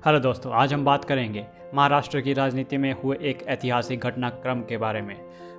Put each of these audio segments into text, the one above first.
Hello दोस्तों, आज हम बात करेंगे महाराष्ट्र की राजनीति में हुए एक ऐतिहासिक घटनाक्रम के बारे में।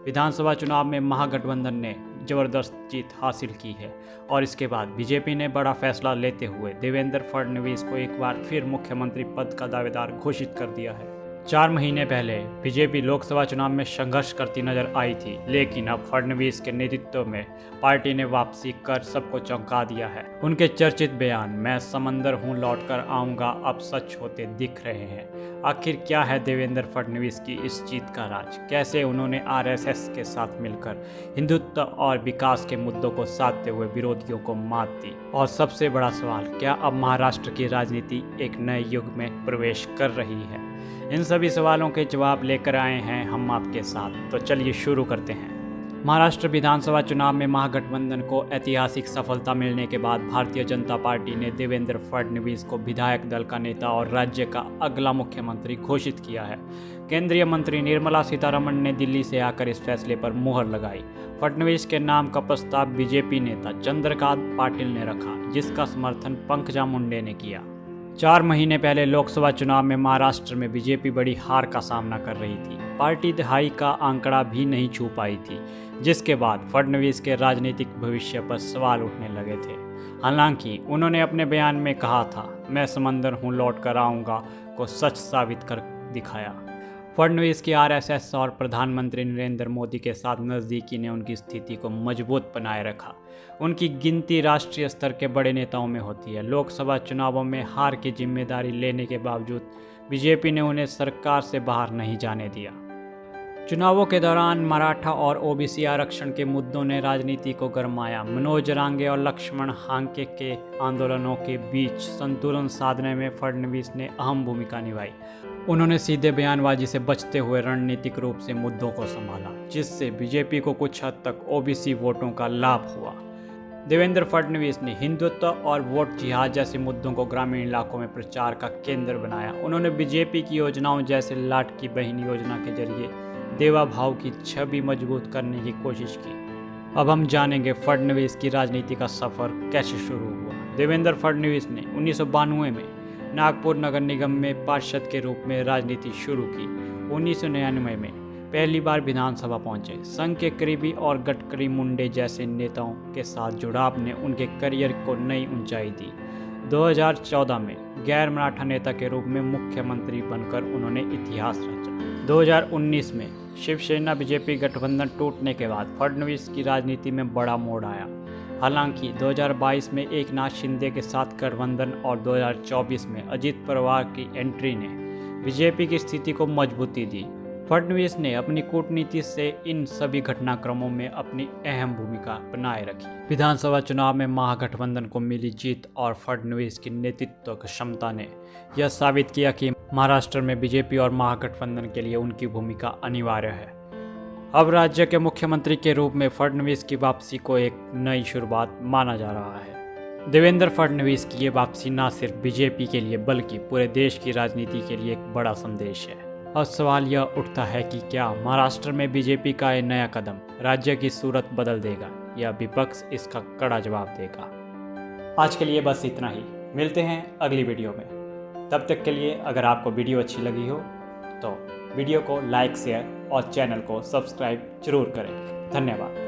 विधानसभा चुनाव में महागठबंधन ने जबरदस्त जीत हासिल की है और इसके बाद बीजेपी ने बड़ा फैसला लेते हुए देवेंद्र फडणवीस को एक बार फिर मुख्यमंत्री पद का दावेदार घोषित कर दिया है। 4 महीने पहले बीजेपी लोकसभा चुनाव में संघर्ष करती नजर आई थी, लेकिन अब फडणवीस के नेतृत्व में पार्टी ने वापसी कर सबको चौंका दिया है। उनके चर्चित बयान "मैं समंदर हूं, लौट कर आऊंगा" अब सच होते दिख रहे हैं। आखिर क्या है देवेंद्र फडणवीस की इस जीत का राज? कैसे उन्होंने आरएसएस के साथ मिलकर हिंदुत्व और विकास के मुद्दों को साधते हुए विरोधियों को मात दी? और सबसे बड़ा सवाल, क्या अब महाराष्ट्र की राजनीति एक नए युग में प्रवेश कर रही है? इन सभी सवालों के जवाब लेकर आए हैं हम आपके साथ, तो चलिए शुरू करते हैं। महाराष्ट्र विधानसभा चुनाव में महागठबंधन को ऐतिहासिक सफलता मिलने के बाद भारतीय जनता पार्टी ने देवेंद्र फडणवीस को विधायक दल का नेता और राज्य का अगला मुख्यमंत्री घोषित किया है। केंद्रीय मंत्री निर्मला सीतारमण ने दिल्ली से आकर इस फैसले पर मुहर लगाई। फडणवीस के नाम का प्रस्ताव बीजेपी नेता चंद्रकांत पाटिल ने रखा, जिसका समर्थन पंकजा मुंडे ने किया। 4 महीने पहले लोकसभा चुनाव में महाराष्ट्र में बीजेपी बड़ी हार का सामना कर रही थी। पार्टी दहाई का आंकड़ा भी नहीं छू पाई थी, जिसके बाद फडणवीस के राजनीतिक भविष्य पर सवाल उठने लगे थे। हालांकि उन्होंने अपने बयान में कहा था, "मैं समंदर हूं, लौट कर आऊंगा" को सच साबित कर दिखाया। फडणवीस की आरएसएस और प्रधानमंत्री नरेंद्र मोदी के साथ नज़दीकी ने उनकी स्थिति को मजबूत बनाए रखा। उनकी गिनती राष्ट्रीय स्तर के बड़े नेताओं में होती है। लोकसभा चुनावों में हार की जिम्मेदारी लेने के बावजूद बीजेपी ने उन्हें सरकार से बाहर नहीं जाने दिया। चुनावों के दौरान मराठा और ओबीसी आरक्षण के मुद्दों ने राजनीति को गरमाया। मनोज रांगे और लक्ष्मण हांके के आंदोलनों के बीच संतुलन साधने में फडणवीस ने अहम भूमिका निभाई। उन्होंने सीधे बयानबाजी से बचते हुए रणनीतिक रूप से मुद्दों को संभाला, जिससे बीजेपी को कुछ हद तक ओबीसी वोटों का लाभ हुआ। देवेंद्र फडणवीस ने हिंदुत्व और वोट जिहाद जैसे मुद्दों को ग्रामीण इलाकों में प्रचार का केंद्र बनाया। उन्होंने बीजेपी की योजनाओं जैसे लाट की बहन योजना के जरिए देवा भाव की छवि मजबूत करने की कोशिश की। अब हम जानेंगे फडणवीस की राजनीति का सफर कैसे शुरू हुआ। देवेंद्र फडणवीस ने 1992 में नागपुर नगर निगम में पार्षद के रूप में राजनीति शुरू की। 1999 में पहली बार विधानसभा पहुंचे। संघ के करीबी और गडकरी मुंडे जैसे नेताओं के साथ जुड़ाव ने उनके करियर को नई ऊंचाई दी। 2014 में गैर मराठा नेता के रूप में मुख्यमंत्री बनकर उन्होंने इतिहास रचा। 2019 में शिवसेना बीजेपी गठबंधन टूटने के बाद फडणवीस की राजनीति में बड़ा मोड़ आया। हालांकि 2022 में एकनाथ शिंदे के साथ गठबंधन और 2024 में अजित पवार की एंट्री ने बीजेपी की स्थिति को मजबूती दी। फडणवीस ने अपनी कूटनीति से इन सभी घटनाक्रमों में अपनी अहम भूमिका बनाए रखी। विधानसभा चुनाव में महागठबंधन को मिली जीत और फडणवीस की नेतृत्व क्षमता ने यह साबित किया कि महाराष्ट्र में बीजेपी और महागठबंधन के लिए उनकी भूमिका अनिवार्य है। अब राज्य के मुख्यमंत्री के रूप में फडणवीस की वापसी को एक नई शुरुआत माना जा रहा है। देवेंद्र फडणवीस की ये वापसी न सिर्फ बीजेपी के लिए बल्कि पूरे देश की राजनीति के लिए एक बड़ा संदेश है। अब सवाल यह उठता है कि क्या महाराष्ट्र में बीजेपी का ये नया कदम राज्य की सूरत बदल देगा या विपक्ष इसका कड़ा जवाब देगा? आज के लिए बस इतना ही। मिलते हैं अगली वीडियो में। तब तक के लिए अगर आपको वीडियो अच्छी लगी हो तो वीडियो को लाइक, शेयर और चैनल को सब्सक्राइब जरूर करें। धन्यवाद।